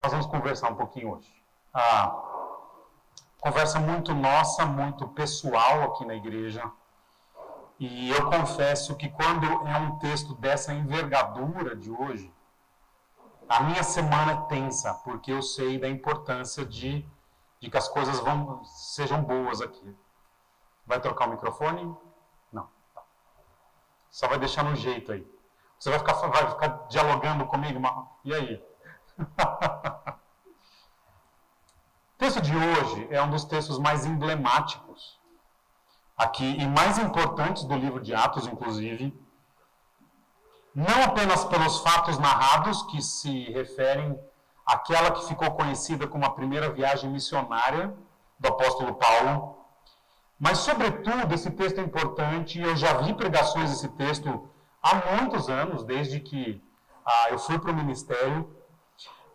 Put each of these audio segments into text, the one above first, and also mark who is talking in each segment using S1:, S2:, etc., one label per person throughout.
S1: Nós vamos conversar um pouquinho hoje. Conversa muito nossa, muito pessoal aqui na igreja. E eu confesso que quando é um texto dessa envergadura de hoje, a minha semana é tensa, porque eu sei da importância de que as coisas sejam boas aqui. Vai trocar o microfone? Não. Só vai deixar no jeito aí. Você vai ficar dialogando comigo? E aí? O texto de hoje é um dos textos mais emblemáticos aqui e mais importantes do livro de Atos, inclusive. Não apenas pelos fatos narrados que se referem àquela que ficou conhecida como a primeira viagem missionária do apóstolo Paulo, mas, sobretudo, esse texto é importante, e eu já vi pregações desse texto há muitos anos, desde que eu fui para o ministério,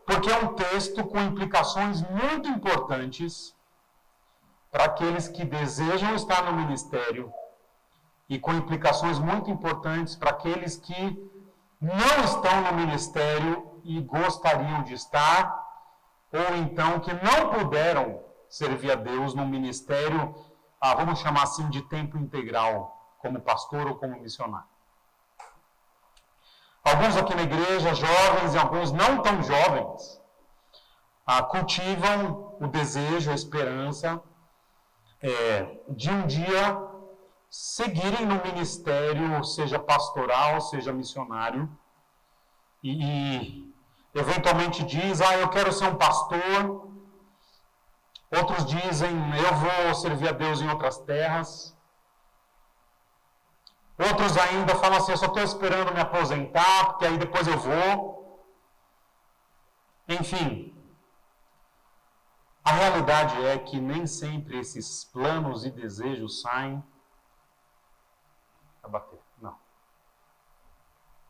S1: porque é um texto com implicações muito importantes para aqueles que desejam estar no ministério e com implicações muito importantes para aqueles que não estão no ministério e gostariam de estar, ou então que não puderam servir a Deus no ministério, vamos chamar assim, de tempo integral, como pastor ou como missionário. Alguns aqui na igreja, jovens e alguns não tão jovens, cultivam o desejo, a esperança de um dia seguirem no ministério, seja pastoral, seja missionário, e eventualmente diz, eu quero ser um pastor. Outros dizem, eu vou servir a Deus em outras terras. Outros ainda falam assim, eu só estou esperando me aposentar, porque aí depois eu vou. Enfim, a realidade é que nem sempre esses planos e desejos saem. Não.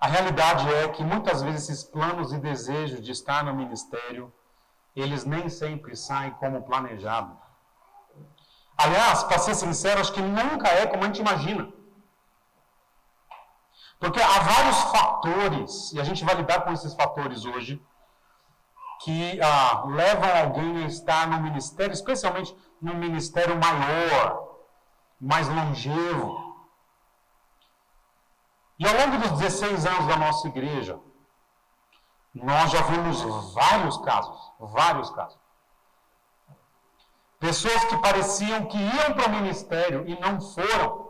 S1: A realidade é que muitas vezes esses planos e desejos de estar no ministério, eles nem sempre saem como planejado. Aliás, para ser sincero, acho que nunca é como a gente imagina. Porque há vários fatores, e a gente vai lidar com esses fatores hoje, que levam alguém a estar no ministério, especialmente num ministério maior, mais longevo. E ao longo dos 16 anos da nossa igreja, nós já vimos vários casos. Pessoas que pareciam que iam para o ministério e não foram.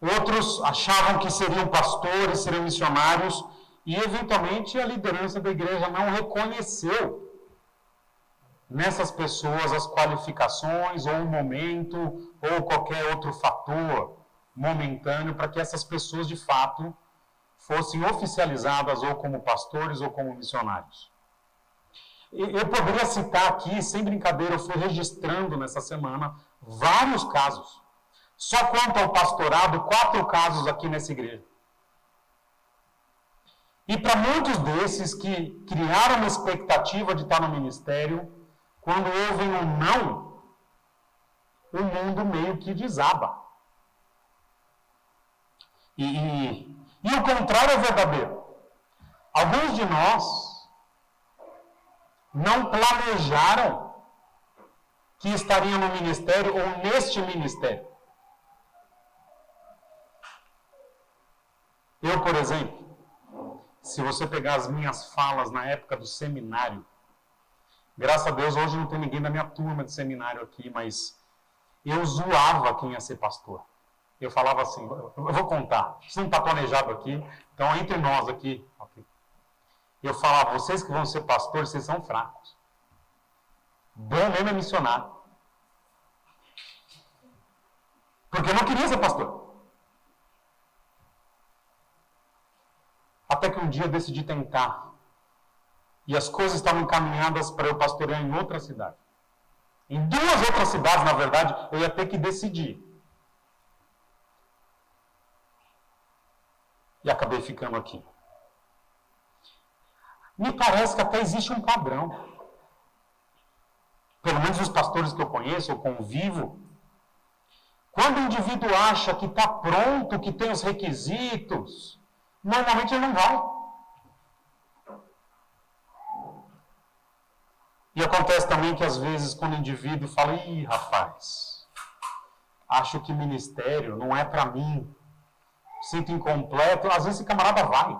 S1: Outros achavam que seriam pastores, seriam missionários, e eventualmente a liderança da igreja não reconheceu nessas pessoas as qualificações, ou o momento, ou qualquer outro fator momentâneo para que essas pessoas de fato fossem oficializadas ou como pastores ou como missionários. Eu poderia citar aqui, sem brincadeira, eu fui registrando nessa semana vários casos. Só quanto ao pastorado, 4 casos aqui nessa igreja. E para muitos desses que criaram uma expectativa de estar no ministério, quando ouvem um não, o mundo meio que desaba. E o contrário é verdadeiro. Alguns de nós não planejaram que estariam no ministério ou neste ministério. Eu, por exemplo, se você pegar as minhas falas na época do seminário, graças a Deus hoje não tem ninguém da minha turma de seminário aqui, mas eu zoava quem ia ser pastor. Eu falava assim, eu vou contar, isso não está planejado aqui, então entre nós aqui. Okay. Eu falava, vocês que vão ser pastores, vocês são fracos. Bom mesmo é missionário. Porque eu não queria ser pastor. Até que um dia eu decidi tentar. E as coisas estavam encaminhadas para eu pastorear em outra cidade. Em 2 outras cidades, na verdade, eu ia ter que decidir. E acabei ficando aqui. Me parece que até existe um padrão. Pelo menos os pastores que eu conheço, eu convivo. Quando o indivíduo acha que está pronto, que tem os requisitos, normalmente ele não vai. E acontece também que às vezes quando o indivíduo fala, ih, rapaz, acho que ministério não é para mim, sinto incompleto, às vezes esse camarada vai.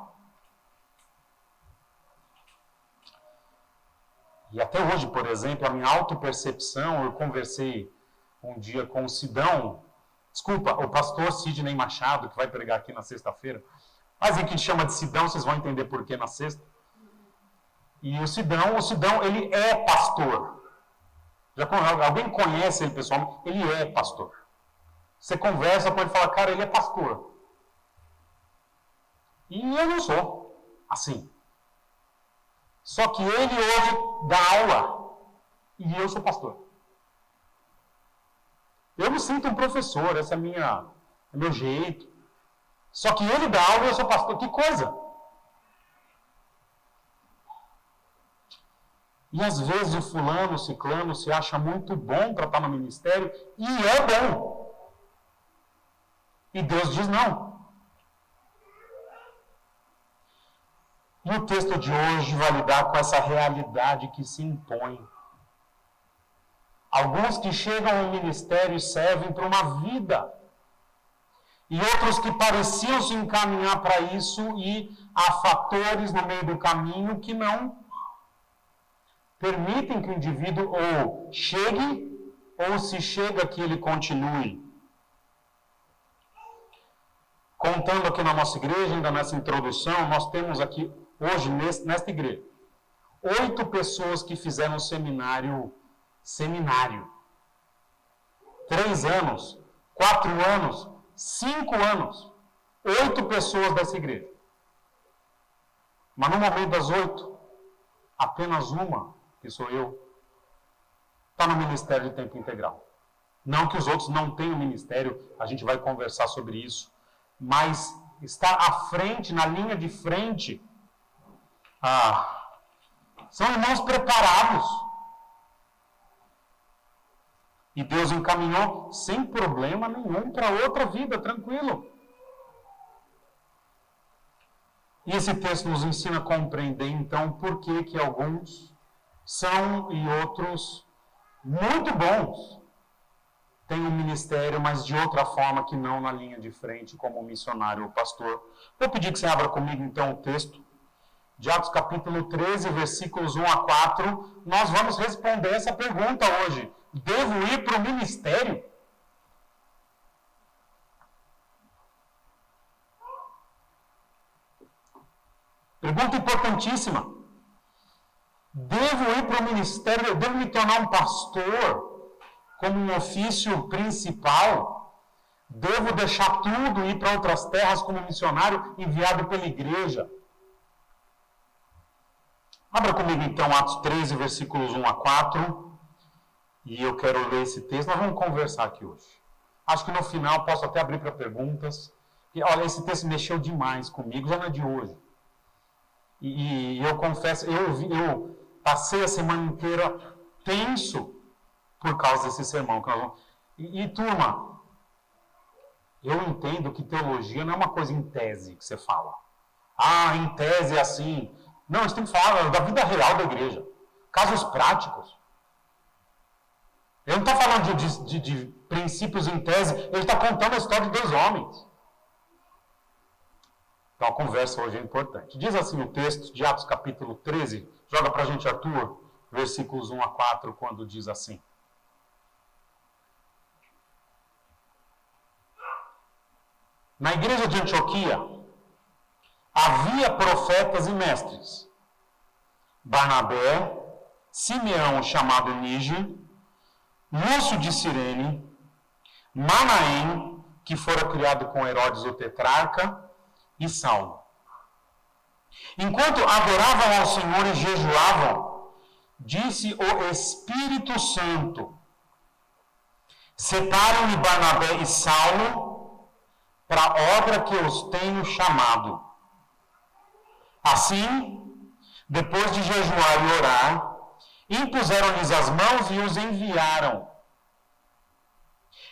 S1: E até hoje, por exemplo, a minha autopercepção, eu conversei um dia com o Sidão, o pastor Sidney Machado, que vai pregar aqui na sexta-feira, mas em que chama de Sidão, vocês vão entender por que na sexta. E o Sidão, ele é pastor. Alguém conhece ele pessoalmente? Ele é pastor. Você conversa com ele e fala, cara, ele é pastor. E eu não sou assim. Só que ele hoje dá aula e eu sou pastor. Eu me sinto um professor, esse é meu jeito. Só que ele dá aula e eu sou pastor. Que coisa! E às vezes o fulano, o ciclano se acha muito bom para estar no ministério e é bom. E Deus diz não. E o texto de hoje vai lidar com essa realidade que se impõe. Alguns que chegam ao ministério servem para uma vida. E outros que pareciam se encaminhar para isso e há fatores no meio do caminho que não permitem que o indivíduo ou chegue ou se chega que ele continue. Contando aqui na nossa igreja, ainda nessa introdução, nós temos aqui hoje, nesta igreja, 8 pessoas que fizeram seminário. 3 anos, 4 anos, 5 anos. 8 pessoas dessa igreja. Mas no momento das 8, apenas uma, que sou eu, está no ministério de tempo integral. Não que os outros não tenham ministério, a gente vai conversar sobre isso. Mas está à frente, na linha de frente. São irmãos preparados. E Deus encaminhou sem problema nenhum para outra vida, tranquilo. E esse texto nos ensina a compreender, então, por que alguns são e outros muito bons têm um ministério, mas de outra forma que não na linha de frente, como missionário ou pastor. Vou pedir que você abra comigo, então, o texto de Atos capítulo 13, versículos 1 a 4. Nós vamos responder essa pergunta hoje. Devo ir para o ministério? Pergunta importantíssima. Devo ir para o ministério? Eu devo me tornar um pastor como um ofício principal? Devo deixar tudo e ir para outras terras como missionário enviado pela igreja? Abra comigo então Atos 13, versículos 1 a 4. E eu quero ler esse texto. Nós vamos conversar aqui hoje. Acho que no final posso até abrir para perguntas. E olha, esse texto mexeu demais comigo, já não é de hoje. E eu confesso, eu passei a semana inteira tenso por causa desse sermão. Turma, eu entendo que teologia não é uma coisa em tese que você fala. Em tese é assim. Não, a gente tem que falar da vida real da igreja. Casos práticos. Ele não está falando de princípios em tese, ele está contando a história de 2 homens. Então a conversa hoje é importante. Diz assim o texto de Atos capítulo 13, joga para a gente, Arthur, versículos 1 a 4, quando diz assim. Na igreja de Antioquia, havia profetas e mestres. Barnabé, Simeão, chamado Níger, Lúcio de Cirene, Manaém, que fora criado com Herodes o tetrarca, e Saulo. Enquanto adoravam ao Senhor e jejuavam, disse o Espírito Santo: separem-me Barnabé e Saulo para a obra que os tenho chamado. Assim, depois de jejuar e orar, impuseram-lhes as mãos e os enviaram.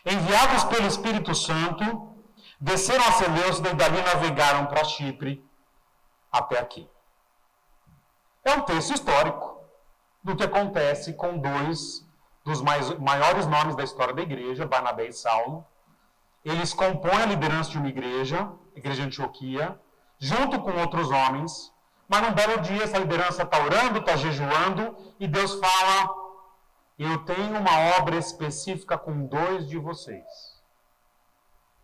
S1: Enviados pelo Espírito Santo, desceram a Seleucida e dali navegaram para Chipre até aqui. É um texto histórico. do que acontece com dois dos maiores nomes da história da igreja, Barnabé e Saulo. Eles compõem a liderança de uma igreja, a igreja de Antioquia, junto com outros homens, mas num belo dia essa liderança está orando, está jejuando, e Deus fala: eu tenho uma obra específica com dois de vocês.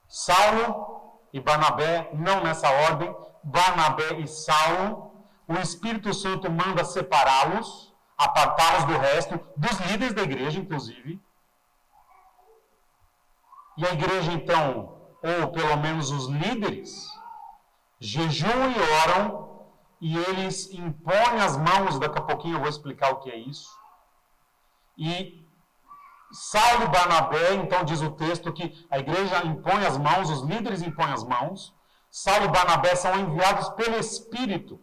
S1: Saulo e Barnabé, não nessa ordem, Barnabé e Saulo, o Espírito Santo manda separá-los, apartá-los do resto, dos líderes da igreja, inclusive. E a igreja, então, ou pelo menos os líderes, jejuam e oram, e eles impõem as mãos, daqui a pouquinho eu vou explicar o que é isso. E Saulo e Barnabé, então diz o texto que a igreja impõe as mãos, os líderes impõem as mãos, Saulo e Barnabé são enviados pelo Espírito,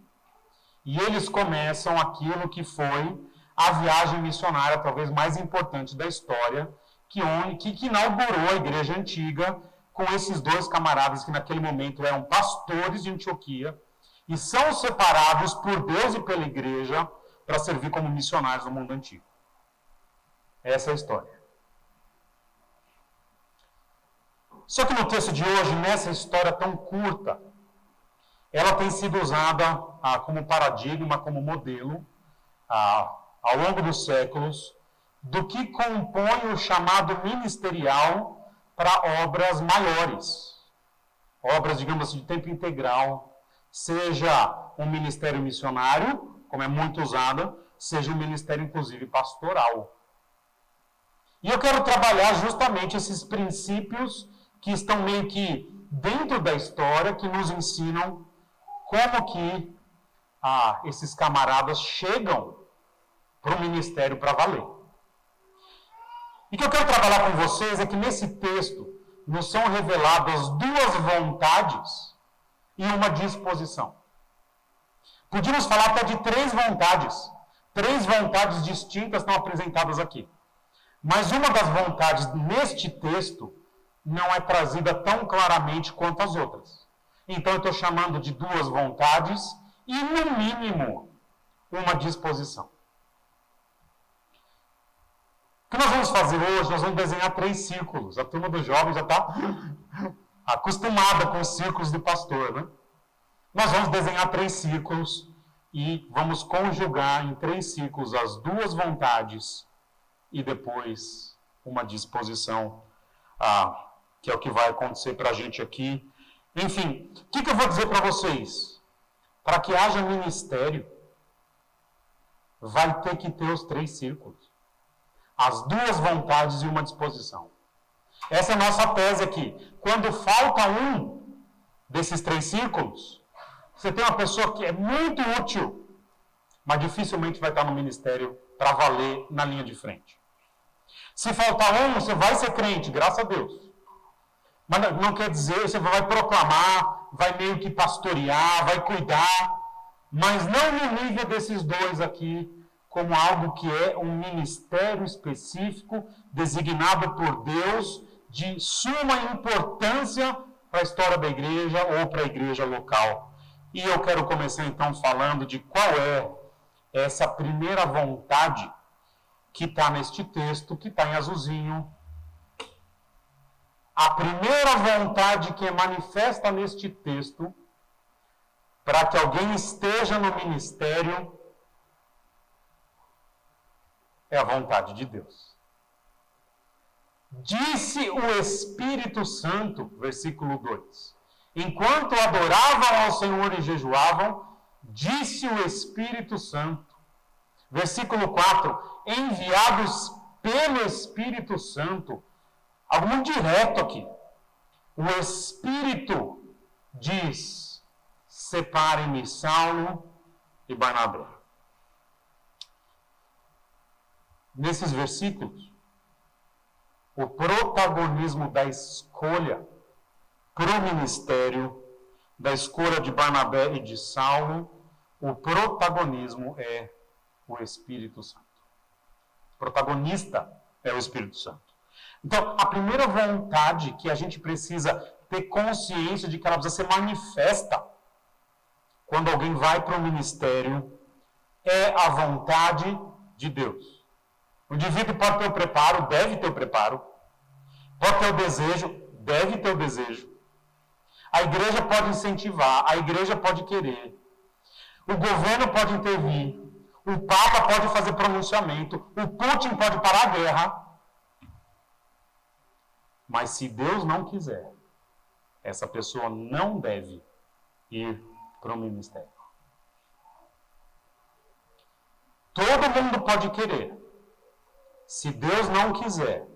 S1: e eles começam aquilo que foi a viagem missionária talvez mais importante da história, que inaugurou a igreja antiga, com esses dois camaradas que naquele momento eram pastores de Antioquia, e são separados por Deus e pela igreja para servir como missionários no mundo antigo. Essa é a história. Só que no texto de hoje, nessa história tão curta, ela tem sido usada como paradigma, como modelo, ao longo dos séculos, do que compõe o chamado ministerial para obras maiores. Obras, digamos assim, de tempo integral, seja um ministério missionário, como é muito usado, seja um ministério, inclusive, pastoral. E eu quero trabalhar justamente esses princípios que estão meio que dentro da história, que nos ensinam como que esses camaradas chegam para o ministério para valer. E o que eu quero trabalhar com vocês é que nesse texto nos são reveladas duas vontades e uma disposição. Podíamos falar até de três vontades distintas estão apresentadas aqui. Mas uma das vontades neste texto não é trazida tão claramente quanto as outras. Então eu estou chamando de duas vontades e, no mínimo, uma disposição. O que nós vamos fazer hoje? Nós vamos desenhar 3 círculos. A turma dos jovens já está acostumada com os círculos do pastor, né? Nós vamos desenhar 3 círculos e vamos conjugar em 3 círculos as duas vontades e depois uma disposição, que é o que vai acontecer para a gente aqui. Enfim, o que eu vou dizer para vocês? Para que haja ministério, vai ter que ter os 3 círculos. As duas vontades e uma disposição. Essa é a nossa tese aqui. Quando falta um desses 3 círculos, você tem uma pessoa que é muito útil, mas dificilmente vai estar no ministério para valer na linha de frente. Se faltar um, você vai ser crente, graças a Deus. Mas não quer dizer, você vai proclamar, vai meio que pastorear, vai cuidar, mas não no nível desses dois aqui, como algo que é um ministério específico, designado por Deus, de suma importância para a história da igreja ou para a igreja local. E eu quero começar então falando de qual é essa primeira vontade que está neste texto, que está em azulzinho. A primeira vontade que é manifesta neste texto, para que alguém esteja no ministério, é a vontade de Deus. Disse o Espírito Santo, versículo 2. Enquanto adoravam ao Senhor e jejuavam, disse o Espírito Santo. Versículo 4. Enviados pelo Espírito Santo. Algo muito direto aqui. O Espírito diz: separem-me Saulo e Barnabé. Nesses versículos, o protagonismo da escolha para o ministério, da escolha de Barnabé e de Saulo, o protagonismo é o Espírito Santo. O protagonista é o Espírito Santo. Então, a primeira vontade que a gente precisa ter consciência de que ela precisa ser manifesta quando alguém vai para o ministério é a vontade de Deus. O indivíduo pode ter o preparo, deve ter o preparo. Pode ter o desejo, deve ter o desejo. A igreja pode incentivar, a igreja pode querer. O governo pode intervir. O Papa pode fazer pronunciamento. O Putin pode parar a guerra. Mas se Deus não quiser, essa pessoa não deve ir para o ministério. Todo mundo pode querer. Se Deus não quiser,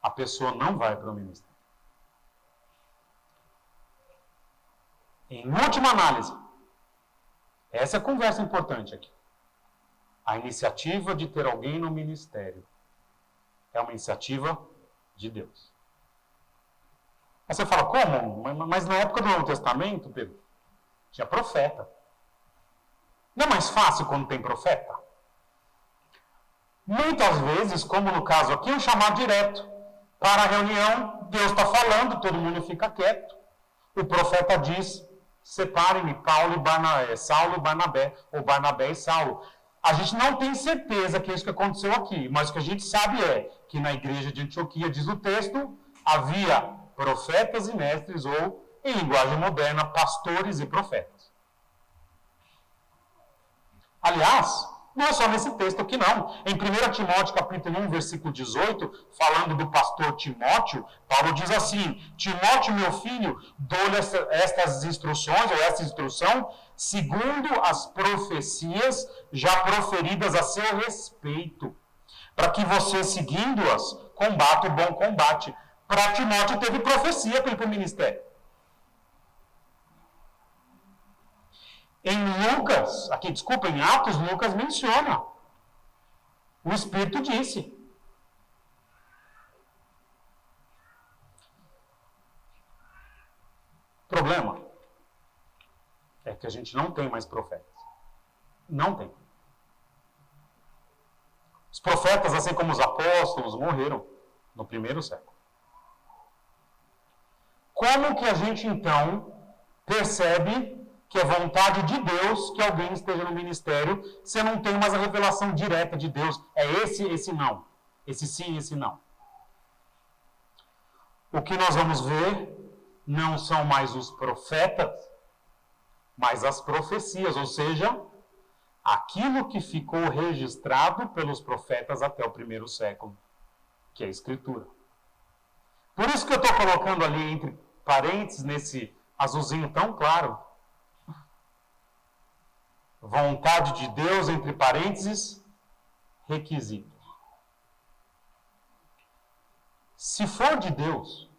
S1: a pessoa não vai para o ministério. Em última análise, essa é a conversa importante aqui. A iniciativa de ter alguém no ministério é uma iniciativa de Deus. Aí você fala, como? Mas na época do Novo Testamento, Pedro, tinha profeta. Não é mais fácil quando tem profeta? Muitas vezes, como no caso aqui, é um chamado direto. Para a reunião, Deus está falando, todo mundo fica quieto. O profeta diz, separem-me Saulo e Barnabé, ou Barnabé e Saulo. A gente não tem certeza que é isso que aconteceu aqui, mas o que a gente sabe é que na igreja de Antioquia, diz o texto, havia profetas e mestres, ou, em linguagem moderna, pastores e profetas. Aliás, não é só nesse texto aqui não. Em 1 Timóteo capítulo 1, versículo 18, falando do pastor Timóteo, Paulo diz assim, Timóteo, meu filho, dou-lhe estas instruções, ou essa instrução, segundo as profecias já proferidas a seu respeito, para que você, seguindo-as, combata o bom combate. Para Timóteo teve profecia para ir para o ministério. Em Atos, Lucas menciona. O Espírito disse. O problema é que a gente não tem mais profetas. Não tem. Os profetas, assim como os apóstolos, morreram no primeiro século. Como que a gente, então, percebe que é vontade de Deus que alguém esteja no ministério, você não tem mais a revelação direta de Deus? É esse não. Esse sim, esse não. O que nós vamos ver não são mais os profetas, mas as profecias, ou seja, aquilo que ficou registrado pelos profetas até o primeiro século, que é a Escritura. Por isso que eu estou colocando ali entre parênteses, nesse azulzinho tão claro, vontade de Deus, entre parênteses, requisitos. Se for de Deus,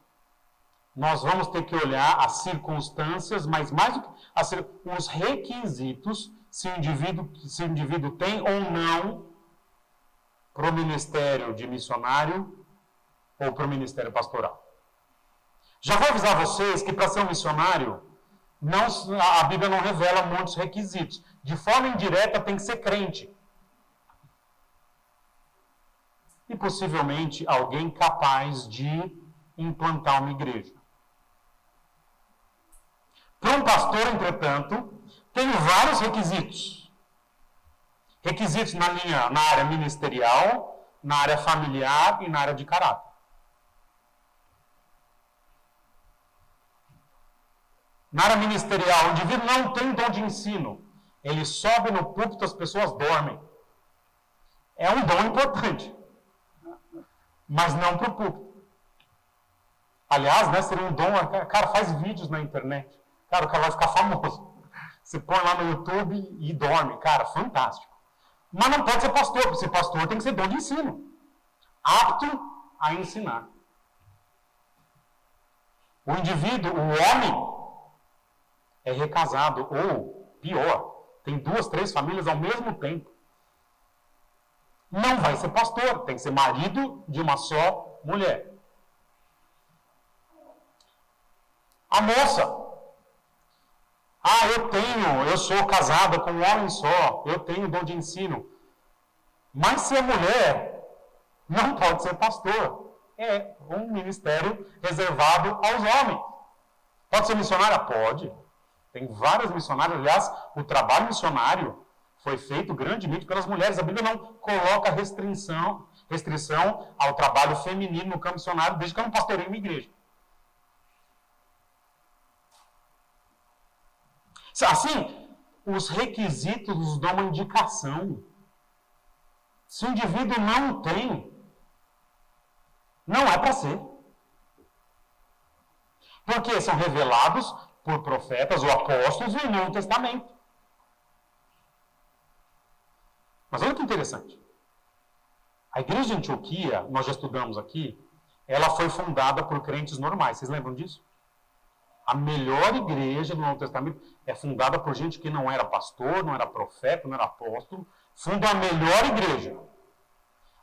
S1: nós vamos ter que olhar as circunstâncias, mas mais do que os requisitos, se o indivíduo tem ou não para o ministério de missionário ou para o ministério pastoral. Já vou avisar vocês que para ser um missionário, a Bíblia não revela muitos requisitos. De forma indireta, tem que ser crente. E possivelmente alguém capaz de implantar uma igreja. Para um pastor, entretanto, tem vários requisitos. Requisitos na área ministerial, na área familiar e na área de caráter. Na área ministerial, o indivíduo não tem dom de ensino. Ele sobe no púlpito, as pessoas dormem. É um dom importante. Mas não para o púlpito. Aliás, né, seria um dom... Cara, faz vídeos na internet. Cara, o cara vai ficar famoso. Você põe lá no YouTube e dorme. Cara, fantástico. Mas não pode ser pastor, porque ser pastor tem que ser dom de ensino. Apto a ensinar. O indivíduo, o homem, é recasado, ou pior, tem 2, 3 famílias ao mesmo tempo. Não vai ser pastor, tem que ser marido de uma só mulher. A moça, eu sou casada com um homem só, eu tenho dom de ensino. Mas se é mulher, não pode ser pastor. É um ministério reservado aos homens. Pode ser missionária? Pode. Tem várias missionárias. Aliás, o trabalho missionário foi feito grandemente pelas mulheres. A Bíblia não coloca restrição ao trabalho feminino no campo missionário, desde que eu não pastoreie uma igreja. Assim, os requisitos nos dão uma indicação. Se o indivíduo não tem, não é para ser. Porque são revelados por profetas ou apóstolos no Novo Testamento. Mas olha que interessante. A igreja de Antioquia, nós já estudamos aqui, ela foi fundada por crentes normais. Vocês lembram disso? A melhor igreja do Novo Testamento é fundada por gente que não era pastor, não era profeta, não era apóstolo. Funda a melhor igreja.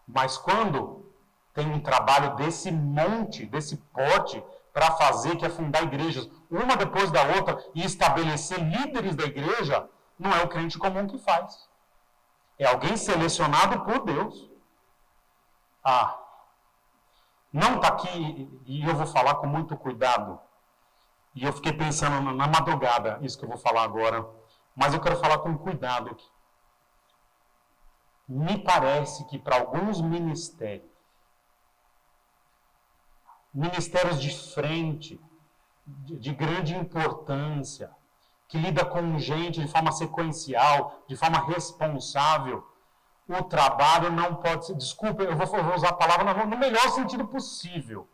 S1: Mas quando tem um trabalho desse monte, desse porte, para fazer, que é fundar igrejas, uma depois da outra, e estabelecer líderes da igreja, não é o crente comum que faz. É alguém selecionado por Deus. Não está aqui, e eu vou falar com muito cuidado. E eu fiquei pensando na madrugada, isso que eu vou falar agora. Mas eu quero falar com cuidado aqui. Me parece que para alguns ministérios de frente, de grande importância, que lida com gente de forma sequencial, de forma responsável, o trabalho não pode ser... Desculpe, eu vou usar a palavra no melhor sentido possível.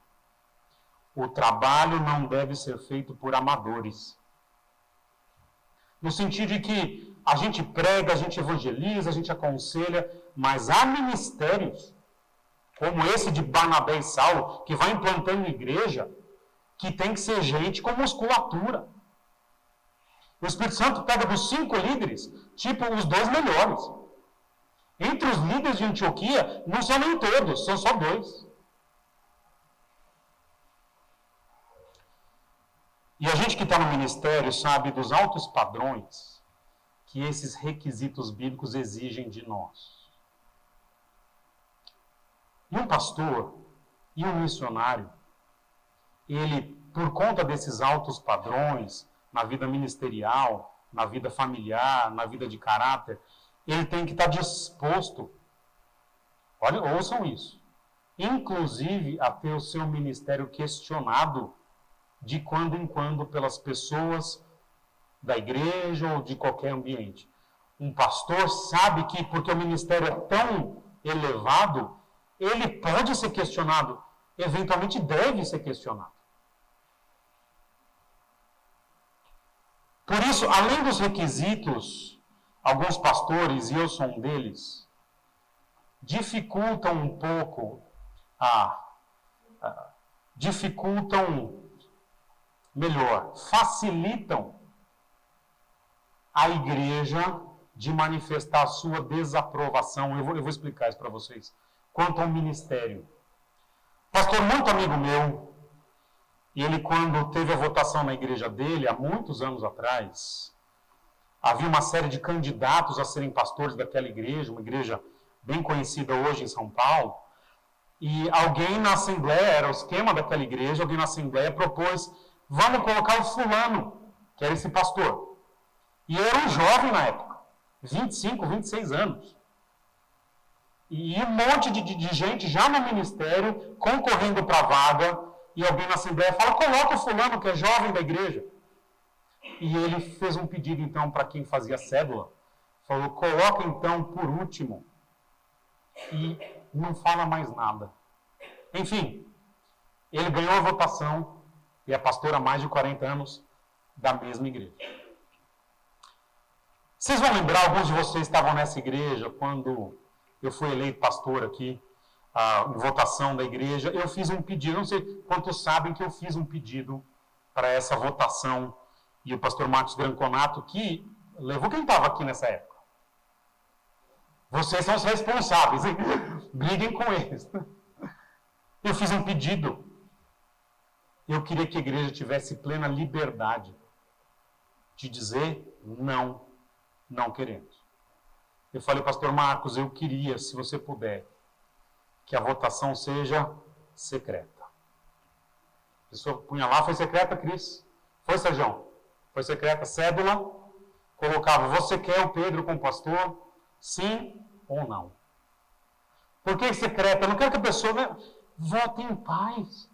S1: O trabalho não deve ser feito por amadores. No sentido de que a gente prega, a gente evangeliza, a gente aconselha, mas há ministérios, como esse de Barnabé e Saulo, que vai implantando igreja, que tem que ser gente com musculatura. O Espírito Santo pega dos 5 líderes, tipo os 2 melhores. Entre os líderes de Antioquia, não são nem todos, são só 2. E a gente que está no ministério sabe dos altos padrões que esses requisitos bíblicos exigem de nós. E um pastor e um missionário, ele, por conta desses altos padrões, na vida ministerial, na vida familiar, na vida de caráter, ele tem que estar disposto, olha, ouçam isso, inclusive a ter o seu ministério questionado de quando em quando pelas pessoas da igreja ou de qualquer ambiente. Um pastor sabe que, porque o ministério é tão elevado, ele pode ser questionado, eventualmente deve ser questionado. Por isso, além dos requisitos, alguns pastores, e eu sou um deles, dificultam um pouco facilitam a igreja de manifestar a sua desaprovação. Eu vou explicar isso para vocês. Quanto ao ministério. Pastor muito amigo meu, e ele, quando teve a votação na igreja dele, há muitos anos atrás, havia uma série de candidatos a serem pastores daquela igreja, uma igreja bem conhecida hoje em São Paulo, e alguém na assembleia, era o esquema daquela igreja, alguém na assembleia propôs, vamos colocar o fulano, que era esse pastor. E eu era um jovem na época, 25, 26 anos. E um monte de gente já no ministério, concorrendo para a vaga, e alguém na assembleia fala, coloca o fulano, que é jovem da igreja. E ele fez um pedido, então, para quem fazia cédula, falou, coloca, então, por último, e não fala mais nada. Enfim, ele ganhou a votação, e é pastor há mais de 40 anos da mesma igreja. Vocês vão lembrar, alguns de vocês estavam nessa igreja, quando eu fui eleito pastor aqui, em votação da igreja, eu fiz um pedido, não sei quantos sabem que eu fiz um pedido para essa votação, e o pastor Marcos Granconato, que levou quem estava aqui nessa época. Vocês são os responsáveis, hein? Briguem com eles. Eu fiz um pedido. Eu queria que a igreja tivesse plena liberdade de dizer não, não queremos. Eu falei, pastor Marcos, eu queria, se você puder, que a votação seja secreta. A pessoa punha lá, foi secreta, Cris? Foi, Sérgio? Foi secreta, cédula? colocava, você quer o Pedro como pastor? Sim ou não? Por que secreta? Eu não quero que a pessoa vote em paz.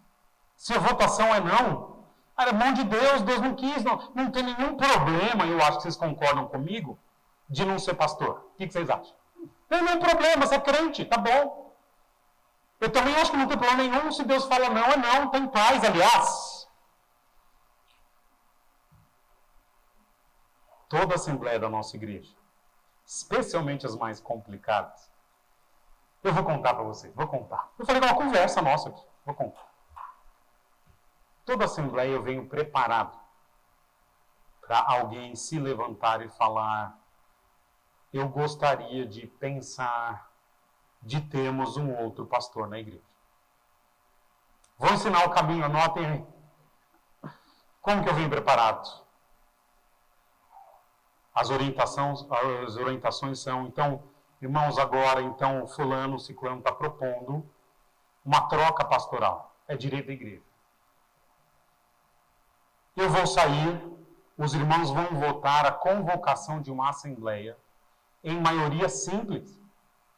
S1: Se a votação é não, é mão de Deus, Deus não quis, não tem nenhum problema, eu acho que vocês concordam comigo, de não ser pastor. O que vocês acham? Não tem nenhum problema, você é crente, tá bom. Eu também acho que não tem problema nenhum, se Deus fala não, é não, tem paz, aliás. Toda a assembleia da nossa igreja, especialmente as mais complicadas, eu vou contar para vocês, vou contar. Eu falei uma conversa nossa aqui, vou contar. Toda assembleia eu venho preparado para alguém se levantar e falar, eu gostaria de pensar, de termos um outro pastor na igreja. Vou ensinar o caminho, anotem aí. Como que eu venho preparado? As orientações são, então, irmãos, agora, então, fulano, ciclano está propondo uma troca pastoral. É direito da igreja. Eu vou sair, os irmãos vão votar a convocação de uma assembleia em maioria simples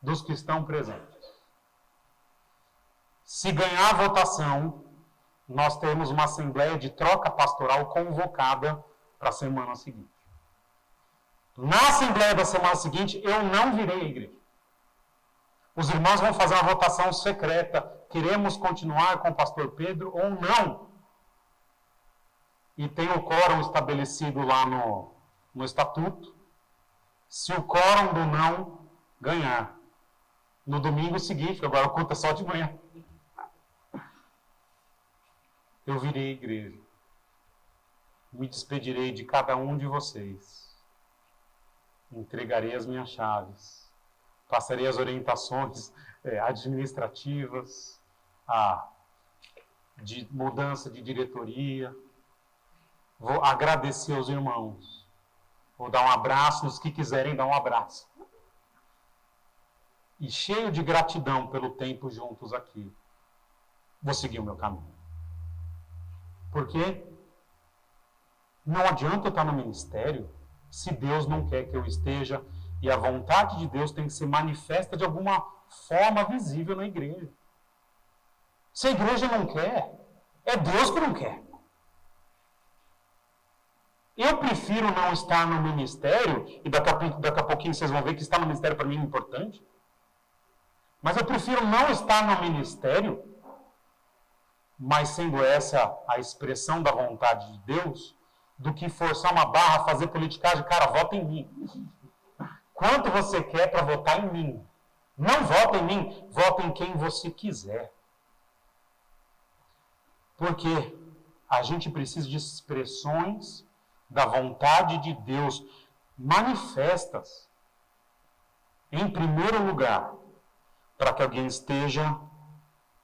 S1: dos que estão presentes. Se ganhar a votação, nós temos uma assembleia de troca pastoral convocada para a semana seguinte. Na assembleia da semana seguinte, eu não virei a igreja. Os irmãos vão fazer uma votação secreta. Queremos continuar com o pastor Pedro ou não? E tem o quórum estabelecido lá no estatuto. Se o quórum do não ganhar, no domingo seguinte, agora o culto é só de manhã, eu virei a igreja. Me despedirei de cada um de vocês. Entregarei as minhas chaves. Passarei as orientações administrativas, de mudança de diretoria. Vou agradecer aos irmãos. Vou dar um abraço nos que quiserem dar um abraço. E cheio de gratidão pelo tempo juntos aqui, vou seguir o meu caminho. Porque não adianta eu estar no ministério se Deus não quer que eu esteja, e a vontade de Deus tem que ser manifesta de alguma forma visível na igreja. Se a igreja não quer, é Deus que não quer. Eu prefiro não estar no ministério, e daqui a pouquinho vocês vão ver que estar no ministério para mim é importante, mas eu prefiro não estar no ministério, mas sendo essa a expressão da vontade de Deus, do que forçar uma barra, fazer politicagem. Cara, vota em mim. Quanto você quer para votar em mim? Não vota em mim, vota em quem você quiser. Porque a gente precisa de expressões da vontade de Deus manifestas, em primeiro lugar, para que alguém esteja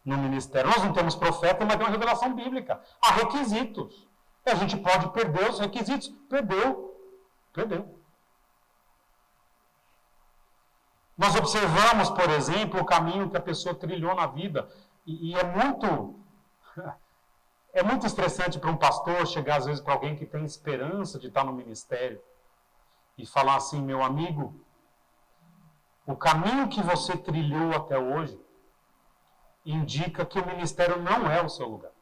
S1: no ministério. Nós não temos profeta, mas tem uma revelação bíblica. Há requisitos. E a gente pode perder os requisitos. Perdeu. Nós observamos, por exemplo, o caminho que a pessoa trilhou na vida. E é muito estressante para um pastor chegar, às vezes, para alguém que tem esperança de estar no ministério e falar assim, meu amigo, o caminho que você trilhou até hoje indica que o ministério não é o seu lugar.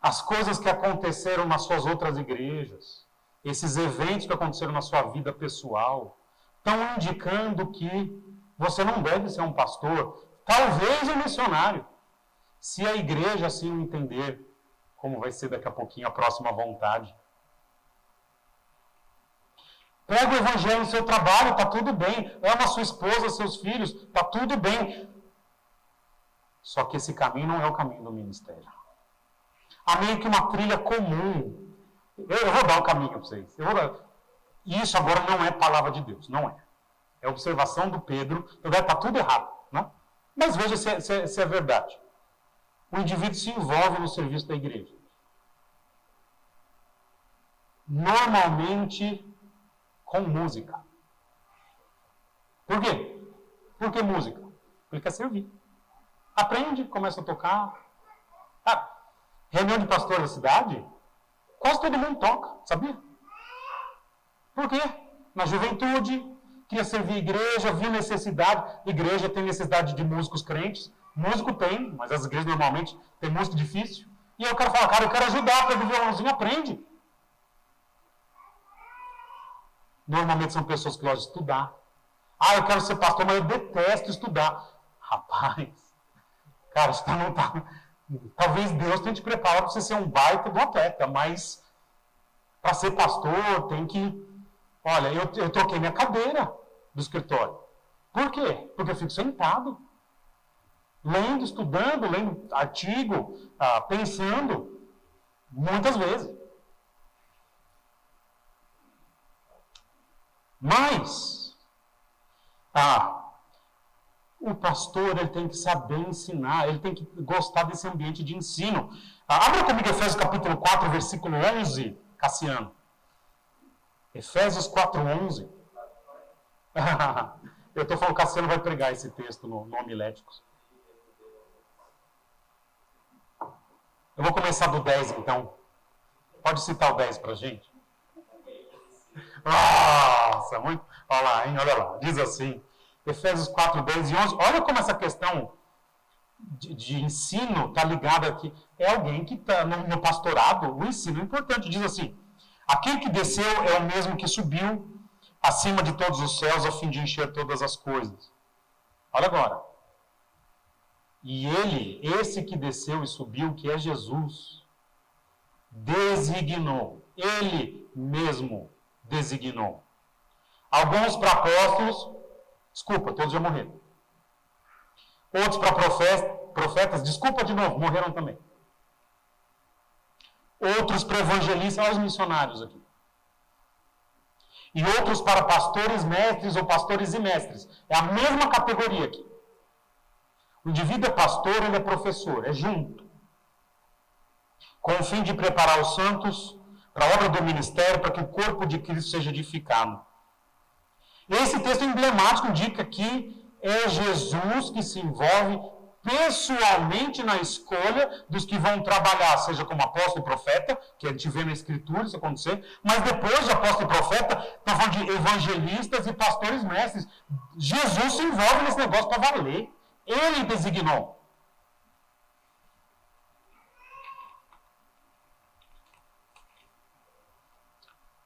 S1: As coisas que aconteceram nas suas outras igrejas, esses eventos que aconteceram na sua vida pessoal, estão indicando que você não deve ser um pastor, talvez um missionário, se a igreja assim o entender, como vai ser daqui a pouquinho a próxima vontade. Prega o evangelho no seu trabalho, está tudo bem. Ama a sua esposa, seus filhos, está tudo bem. Só que esse caminho não é o caminho do ministério. Há meio que uma trilha comum. Eu vou dar o caminho para vocês. Isso agora não é palavra de Deus, não é. É observação do Pedro. Está tudo errado, né? Mas veja se é verdade. O indivíduo se envolve no serviço da igreja. Normalmente com música. Por quê? Por que música? Ele quer servir. Aprende, começa a tocar. Reunião de pastor da cidade, quase todo mundo toca, sabia? Por quê? Na juventude, queria servir a igreja, viu necessidade. Igreja tem necessidade de músicos crentes. Músico tem, mas as igrejas normalmente têm músico difícil. E eu quero falar, cara, eu quero ajudar, pega o violãozinho, aprende. Normalmente são pessoas que gostam de estudar. Ah, eu quero ser pastor, mas eu detesto estudar. Rapaz, cara, isso não tá... Talvez Deus tenha te preparado para você ser um baita do atleta, mas para ser pastor tem que... Olha, eu troquei minha cadeira do escritório. Por quê? Porque eu fico sentado, lendo, estudando, lendo artigo, pensando, muitas vezes. Mas, o pastor ele tem que saber ensinar, ele tem que gostar desse ambiente de ensino. Abra comigo Efésios capítulo 4, versículo 11, Cassiano. Efésios 4:11. Eu estou falando que o Cassiano vai pregar esse texto no Homiléticos. Eu vou começar do 10, então. Pode citar o 10 para a gente? Nossa, muito... Olha lá, hein? Olha lá. Diz assim, Efésios 4, 10 e 11. Olha como essa questão de ensino está ligada aqui. É alguém que está no pastorado, o ensino é importante. Diz assim, aquele que desceu é o mesmo que subiu acima de todos os céus a fim de encher todas as coisas. Olha agora. E ele, esse que desceu e subiu, que é Jesus, designou. Ele mesmo designou. Alguns para apóstolos, desculpa, todos já morreram. Outros para profetas, desculpa de novo, morreram também. Outros para evangelistas, olha os missionários aqui. E outros para pastores, mestres ou pastores e mestres. É a mesma categoria aqui. O indivíduo é pastor, ele é professor, é junto. Com o fim de preparar os santos para a obra do ministério, para que o corpo de Cristo seja edificado. Esse texto emblemático indica que é Jesus que se envolve pessoalmente na escolha dos que vão trabalhar, seja como apóstolo e profeta, que a gente vê na Escritura isso acontecer, mas depois de apóstolo e profeta, estão falando de evangelistas e pastores mestres. Jesus se envolve nesse negócio para valer. Ele designou.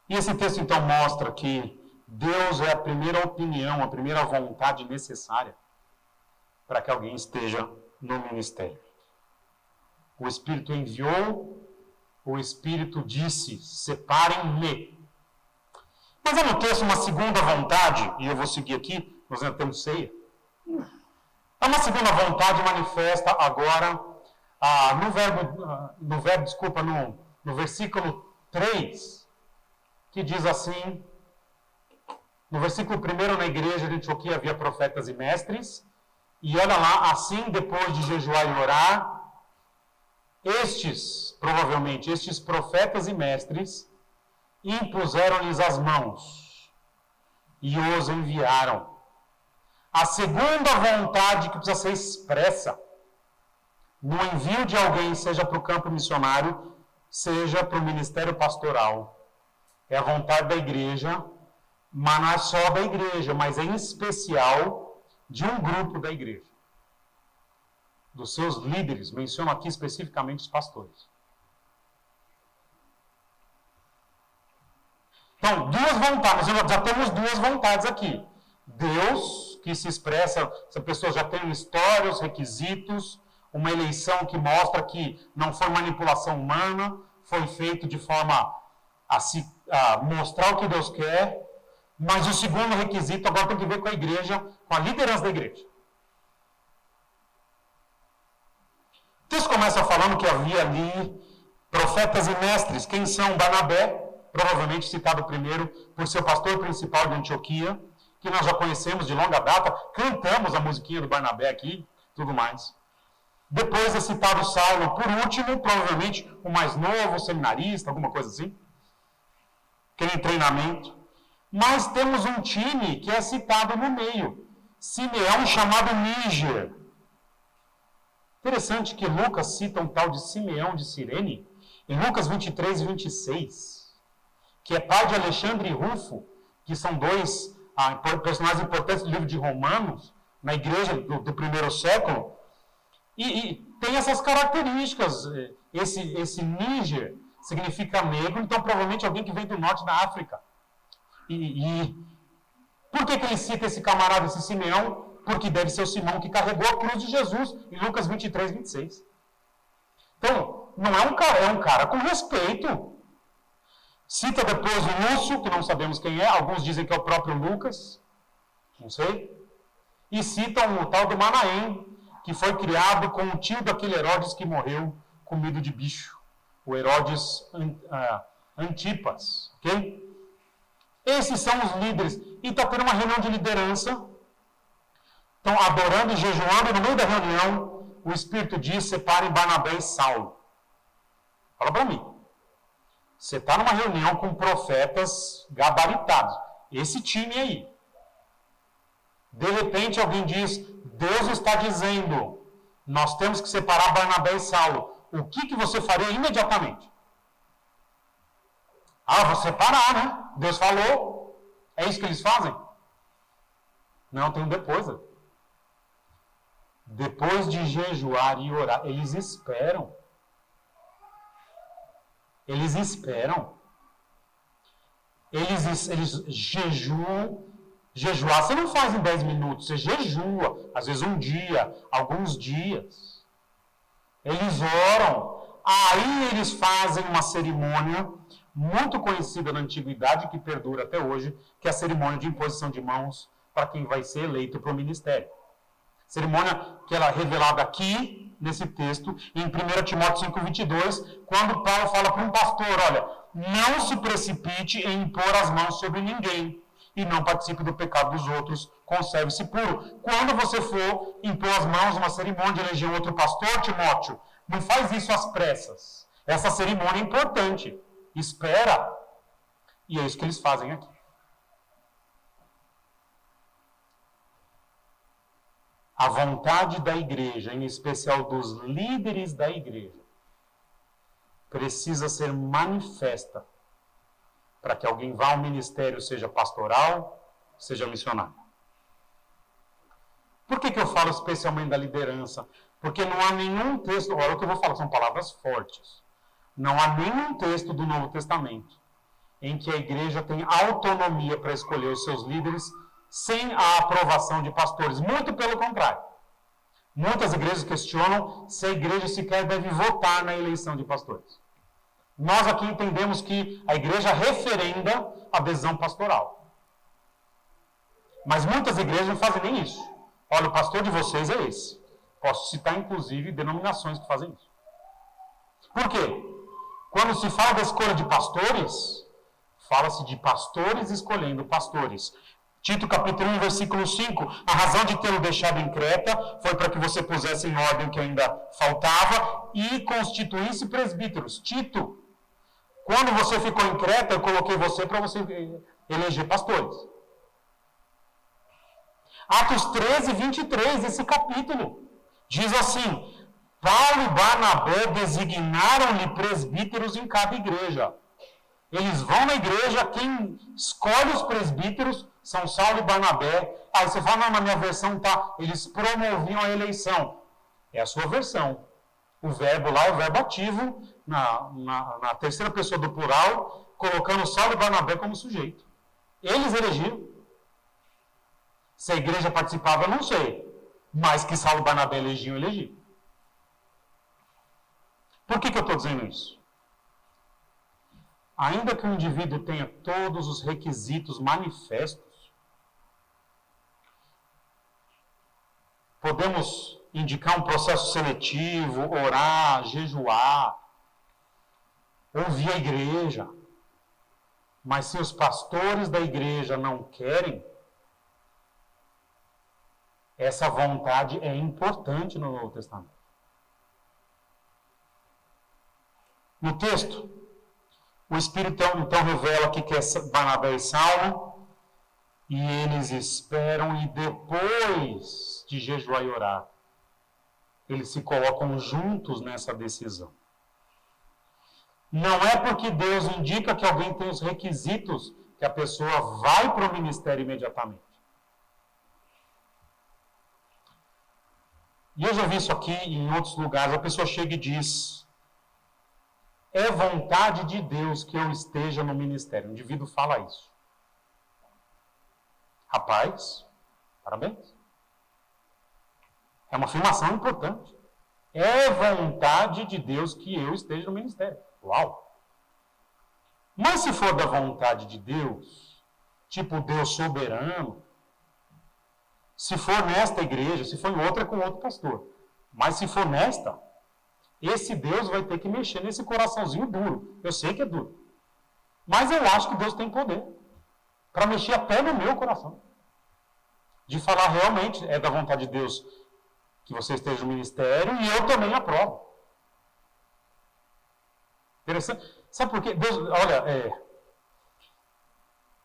S1: E esse texto então mostra que Deus é a primeira opinião, a primeira vontade necessária para que alguém esteja no ministério. O Espírito enviou, o Espírito disse, separem-me. Mas é no texto uma segunda vontade, e eu vou seguir aqui, nós ainda temos ceia. É uma segunda vontade manifesta agora no versículo 3, que diz assim, no versículo 1 na igreja de Antioquia havia profetas e mestres, e olha lá, assim depois de jejuar e orar, provavelmente estes profetas e mestres, impuseram-lhes as mãos e os enviaram. A segunda vontade que precisa ser expressa no envio de alguém, seja para o campo missionário, seja para o ministério pastoral, é a vontade da igreja, mas não é só da igreja, mas em especial de um grupo da igreja. Dos seus líderes, menciono aqui especificamente os pastores. Então, duas vontades, nós já temos duas vontades aqui. Deus, que se expressa, essa pessoa já tem uma história, os requisitos, uma eleição que mostra que não foi manipulação humana, foi feito de forma a mostrar o que Deus quer, mas o segundo requisito agora tem que ver com a igreja, com a liderança da igreja. O texto começa falando que havia ali profetas e mestres. Quem são? Barnabé, provavelmente citado primeiro por seu pastor principal de Antioquia, que nós já conhecemos de longa data, cantamos a musiquinha do Barnabé aqui, tudo mais. Depois é citado Saulo, por último, provavelmente o mais novo, o seminarista, alguma coisa assim, que é em treinamento. Mas temos um time que é citado no meio, Simeão chamado Níger. Interessante que Lucas cita um tal de Simeão de Cirene, em Lucas 23 e 26. que é pai de Alexandre e Rufo, que são dois personagens importantes do livro de Romanos, na igreja do primeiro século, e tem essas características. Esse Níger significa negro, então provavelmente alguém que vem do norte da África. Por que ele cita esse camarada, esse Simeão? Porque deve ser o Simão que carregou a cruz de Jesus, em Lucas 23, 26. Então, não é um cara, é um cara com respeito. Cita depois o Lúcio, que não sabemos quem é, alguns dizem que é o próprio Lucas, não sei. E citam o tal do Manaém, que foi criado com o tio daquele Herodes que morreu comido de bicho, o Herodes Antipas, ok? Esses são os líderes. E está tendo uma reunião de liderança, estão adorando e jejuando, e no meio da reunião, o Espírito diz, separem Barnabé e Saulo. Fala para mim. Você está numa reunião com profetas gabaritados. Esse time aí. De repente alguém diz, Deus está dizendo, nós temos que separar Barnabé e Saulo. O que você faria imediatamente? Vou separar, né? Deus falou. É isso que eles fazem? Não, tem um depois. Depois de jejuar e orar, eles esperam. Eles esperam. Eles jejuam. Jejuar você não faz em 10 minutos, você jejua. Às vezes um dia, alguns dias. Eles oram. Aí eles fazem uma cerimônia muito conhecida na antiguidade, que perdura até hoje, que é a cerimônia de imposição de mãos para quem vai ser eleito para o ministério. Cerimônia que ela é revelada aqui, nesse texto, em 1 Timóteo 5,22, quando Paulo fala para um pastor, olha, não se precipite em impor as mãos sobre ninguém, e não participe do pecado dos outros, conserve-se puro. Quando você for impor as mãos numa cerimônia de eleger outro pastor, Timóteo, não faz isso às pressas. Essa cerimônia é importante. Espera. E é isso que eles fazem aqui. A vontade da igreja, em especial dos líderes da igreja, precisa ser manifesta para que alguém vá ao ministério, seja pastoral, seja missionário. Por que eu falo especialmente da liderança? Porque não há nenhum texto, olha o que eu vou falar, são palavras fortes. Não há nenhum texto do Novo Testamento em que a igreja tem autonomia para escolher os seus líderes sem a aprovação de pastores. Muito pelo contrário. Muitas igrejas questionam se a igreja sequer deve votar na eleição de pastores. Nós aqui entendemos que a igreja referenda a decisão pastoral. Mas muitas igrejas não fazem nem isso. Olha, o pastor de vocês é esse. Posso citar, inclusive, denominações que fazem isso. Por quê? Quando se fala da escolha de pastores, fala-se de pastores escolhendo pastores. Tito capítulo 1, versículo 5, a razão de tê-lo deixado em Creta foi para que você pusesse em ordem o que ainda faltava e constituísse presbíteros. Tito, quando você ficou em Creta, eu coloquei você para você eleger pastores. Atos 13, 23, esse capítulo, diz assim, Paulo e Barnabé designaram-lhe presbíteros em cada igreja. Eles vão na igreja, quem escolhe os presbíteros são Saulo e Barnabé. Aí você fala, não, na minha versão tá, eles promoviam a eleição. É a sua versão. O verbo lá é o verbo ativo, na terceira pessoa do plural, colocando Saulo e Barnabé como sujeito. Eles elegiram. Se a igreja participava, eu não sei. Mas que Saulo e Barnabé elegiam, elegiam. Por que eu estou dizendo isso? Ainda que o indivíduo tenha todos os requisitos manifestos, podemos indicar um processo seletivo, orar, jejuar, ouvir a igreja. Mas se os pastores da igreja não querem, essa vontade é importante no Novo Testamento. No texto, o Espírito então revela aqui que é Barnabé e Saulo, e eles esperam, e depois de jejuar e orar, eles se colocam juntos nessa decisão. Não é porque Deus indica que alguém tem os requisitos que a pessoa vai para o ministério imediatamente. E eu já vi isso aqui em outros lugares. A pessoa chega e diz: é vontade de Deus que eu esteja no ministério. O indivíduo fala isso. Rapaz, parabéns. É uma afirmação importante. É vontade de Deus que eu esteja no ministério. Uau! Mas se for da vontade de Deus, tipo Deus soberano, se for nesta igreja, se for em outra, é com outro pastor. Mas se for nesta, esse Deus vai ter que mexer nesse coraçãozinho duro. Eu sei que é duro. Mas eu acho que Deus tem poder para mexer até no meu coração. De falar realmente é da vontade de Deus que você esteja no ministério e eu também aprovo. Interessante. Sabe por quê? Deus, olha,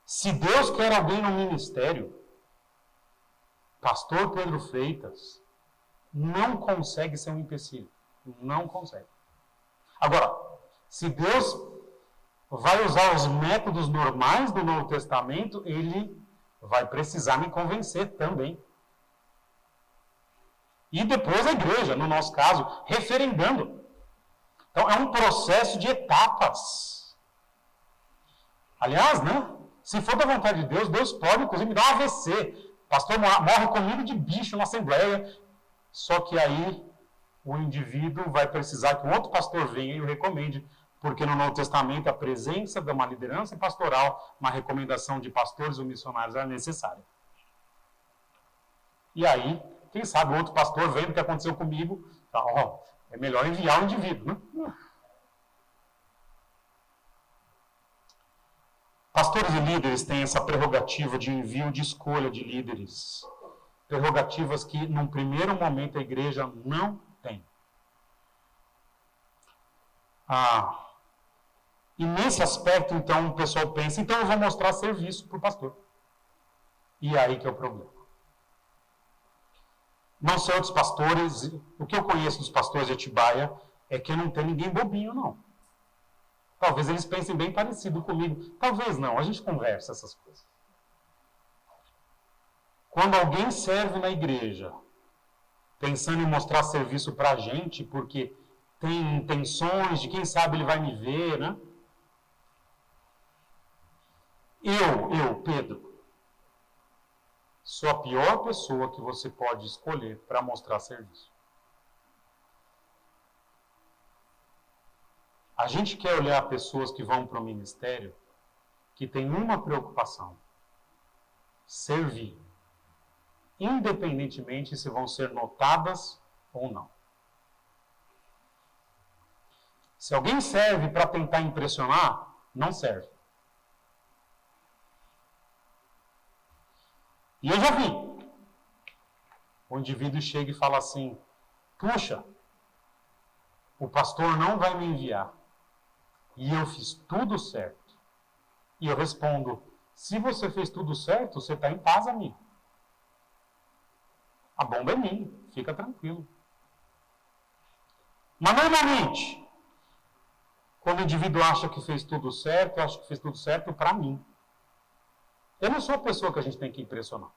S1: se Deus quer alguém no ministério, pastor Pedro Freitas não consegue ser um empecilho. Não consegue. Agora, se Deus vai usar os métodos normais do Novo Testamento, ele vai precisar me convencer também. E depois a igreja, no nosso caso, referendando. Então, é um processo de etapas. Aliás, né? Se for da vontade de Deus, Deus pode, inclusive, me dar um AVC. Pastor morre comigo de bicho na assembleia. Só que aí o indivíduo vai precisar que um outro pastor venha e o recomende. Porque no Novo Testamento a presença de uma liderança pastoral, uma recomendação de pastores ou missionários é necessária. E aí, quem sabe o outro pastor vendo o que aconteceu comigo, tá, é melhor enviar o indivíduo, né? Pastores e líderes têm essa prerrogativa de envio de escolha de líderes. Prerrogativas que, num primeiro momento, a igreja não tem. E nesse aspecto, então, o pessoal pensa, então eu vou mostrar serviço para o pastor. E aí que é o problema. Não sei outros pastores, o que eu conheço dos pastores de Atibaia é que não tem ninguém bobinho, não. Talvez eles pensem bem parecido comigo. Talvez não, a gente conversa essas coisas. Quando alguém serve na igreja, pensando em mostrar serviço para a gente, porque tem intenções de quem sabe ele vai me ver, né? Eu, Pedro, sou a pior pessoa que você pode escolher para mostrar serviço. A gente quer olhar pessoas que vão para o ministério que tem uma preocupação: servir. Independentemente se vão ser notadas ou não. Se alguém serve para tentar impressionar, não serve. E eu já vi. O indivíduo chega e fala assim: puxa, o pastor não vai me enviar. E eu fiz tudo certo. E eu respondo: se você fez tudo certo, você está em paz, amigo. A bomba é minha, fica tranquilo. Mas normalmente, quando o indivíduo acha que fez tudo certo, eu acho que fez tudo certo para mim. Eu não sou a pessoa que a gente tem que impressionar.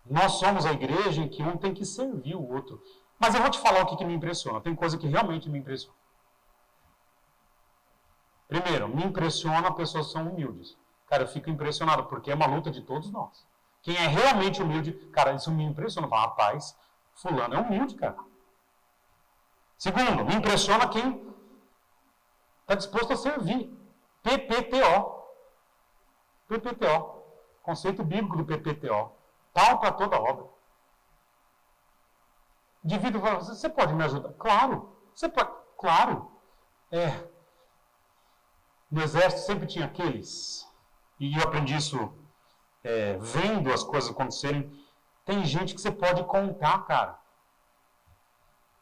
S1: Nós somos a igreja em que um tem que servir o outro. Mas eu vou te falar o que me impressiona. Tem coisa que realmente me impressiona. Primeiro, me impressiona pessoas que são humildes. Cara, eu fico impressionado, porque é uma luta de todos nós. Quem é realmente humilde, cara, isso me impressiona. Rapaz, fulano é humilde, cara. Segundo, me impressiona quem está disposto a servir. PPTO. PPTO. Conceito bíblico do PPTO. Pau para toda obra. O indivíduo fala: você pode me ajudar? Claro. Você pode. Claro. No exército sempre tinha aqueles. E eu aprendi isso vendo as coisas acontecerem. Tem gente que você pode contar, cara.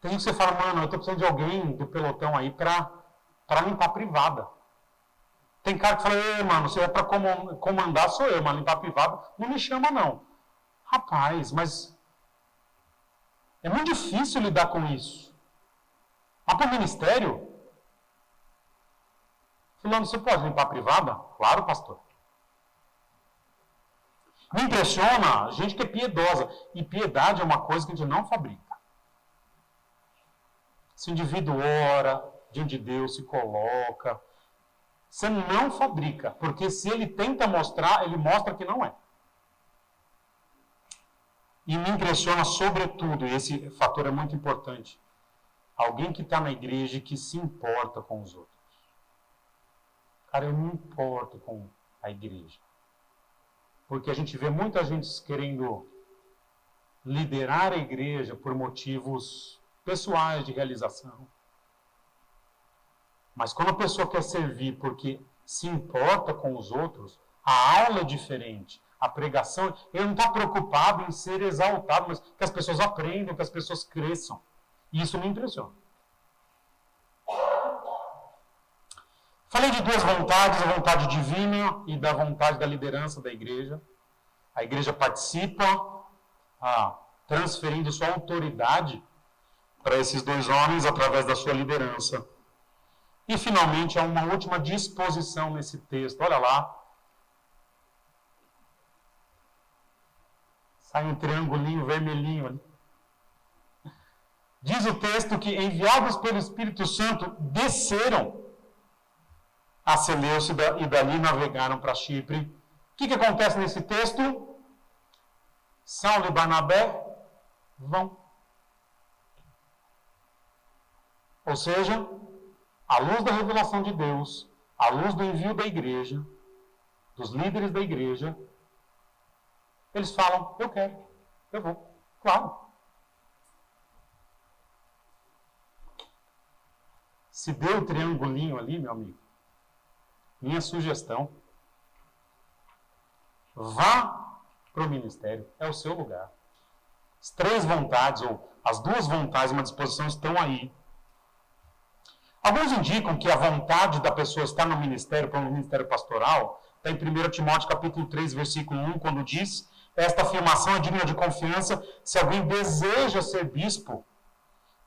S1: Tem gente que você fala: mano, eu estou precisando de alguém do pelotão aí para limpar a privada. Tem cara que fala: ei, mano, se é para comandar, sou eu, mas limpar a privada, não me chama, não. Rapaz, mas é muito difícil lidar com isso. Mas para o ministério, Fulano, você pode limpar a privada? Claro, pastor. Me impressiona gente que é piedosa. E piedade é uma coisa que a gente não fabrica. Esse indivíduo ora, diante de Deus, se coloca. Você não fabrica, porque se ele tenta mostrar, ele mostra que não é. E me impressiona sobretudo, e esse fator é muito importante, alguém que está na igreja e que se importa com os outros. Cara, eu me importo com a igreja. Porque a gente vê muita gente querendo liderar a igreja por motivos pessoais de realização. Mas quando a pessoa quer servir porque se importa com os outros, a aula é diferente, a pregação, ele não está preocupado em ser exaltado, mas que as pessoas aprendam, que as pessoas cresçam. E isso me impressiona. Falei de duas vontades, a vontade divina e da vontade da liderança da igreja. A igreja participa, transferindo sua autoridade para esses dois homens através da sua liderança. E, finalmente, há uma última disposição nesse texto. Olha lá. Sai um triangulinho vermelhinho ali. Diz o texto que, enviados pelo Espírito Santo, desceram a Seleucida e dali navegaram para Chipre. O que acontece nesse texto? Saulo e Barnabé vão. Ou seja, à luz da revelação de Deus, à luz do envio da igreja, dos líderes da igreja, eles falam, eu quero, eu vou. Claro. Se deu o triangulinho ali, meu amigo, minha sugestão, vá para o ministério, é o seu lugar. As três vontades, ou as duas vontades, uma disposição, estão aí. Alguns indicam que a vontade da pessoa estar no ministério, para o ministério pastoral, está em 1 Timóteo capítulo 3, versículo 1, quando diz, esta afirmação é digna de confiança, se alguém deseja ser bispo,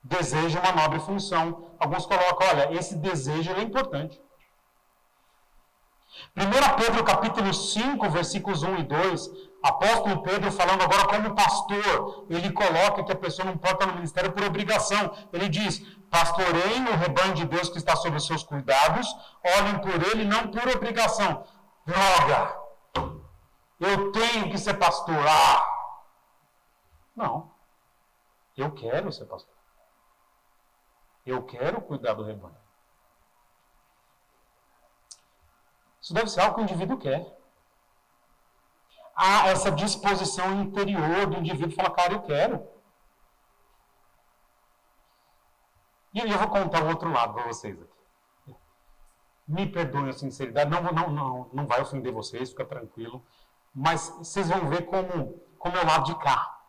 S1: deseja uma nobre função. Alguns colocam, olha, esse desejo é importante. 1 Pedro capítulo 5, versículos 1 e 2, apóstolo Pedro falando agora como pastor, ele coloca que a pessoa não pode estar no ministério por obrigação. Ele diz, pastoreiem o rebanho de Deus que está sob os seus cuidados, olhem por ele, não por obrigação. Droga! Eu tenho que ser pastor. Não. Eu quero ser pastor. Eu quero cuidar do rebanho. Isso deve ser algo que o indivíduo quer. Há essa disposição interior do indivíduo falar, cara, eu quero. E eu vou contar o outro lado para vocês aqui. Me perdoem a sinceridade, não vai ofender vocês, fica tranquilo. Mas vocês vão ver como é o lado de cá.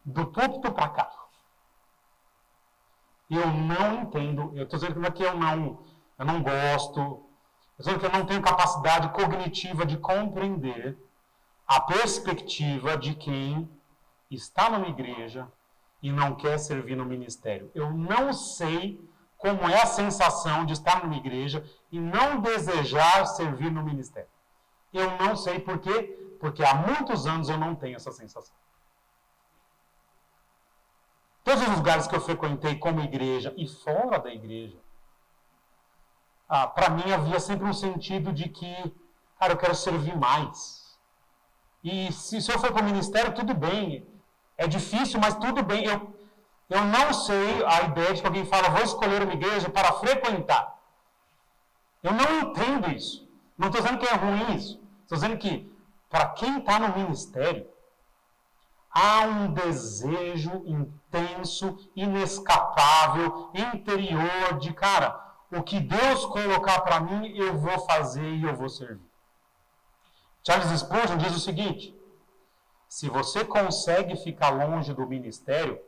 S1: Do púlpito para cá. Eu não entendo, eu estou dizendo que eu não gosto, eu estou dizendo que eu não tenho capacidade cognitiva de compreender a perspectiva de quem está numa igreja e não quer servir no ministério. Eu não sei como é a sensação de estar numa igreja e não desejar servir no ministério. Eu não sei por quê, porque há muitos anos eu não tenho essa sensação. Todos os lugares que eu frequentei como igreja e fora da igreja, para mim havia sempre um sentido de que, cara, eu quero servir mais. E se eu for para o ministério, tudo bem. É difícil, mas tudo bem. Eu não sei a ideia de que alguém fala, vou escolher uma igreja para frequentar. Eu não entendo isso. Não estou dizendo que é ruim isso. Estou dizendo que, para quem está no ministério, há um desejo intenso, inescapável, interior de, cara, o que Deus colocar para mim, eu vou fazer e eu vou servir. Charles Spurgeon diz o seguinte, se você consegue ficar longe do ministério,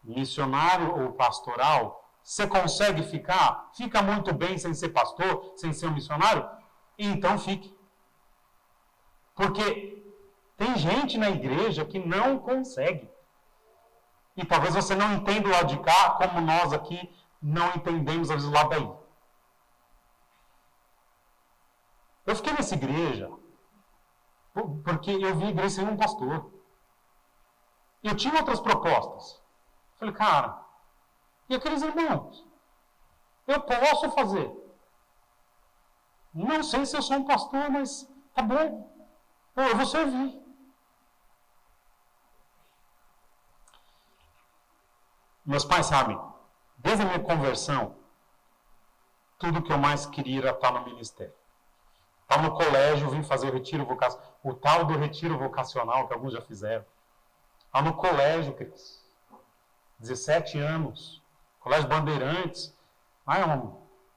S1: missionário ou pastoral, você consegue fica muito bem sem ser pastor, sem ser um missionário, então fique. Porque tem gente na igreja que não consegue. E talvez você não entenda o lado de cá, como nós aqui não entendemos às vezes o lado daí. Eu fiquei nessa igreja porque eu vi a igreja sem um pastor. Eu tinha outras propostas. Falei, cara, e aqueles irmãos? Eu posso fazer. Não sei se eu sou um pastor, mas tá bom. Eu vou servir. Meus pais sabem, desde a minha conversão, tudo que eu mais queria era estar no ministério. Estava no colégio, vim fazer o retiro vocacional, o tal do retiro vocacional que alguns já fizeram. Estava no colégio, Cris. 17 anos, colégio Bandeirantes,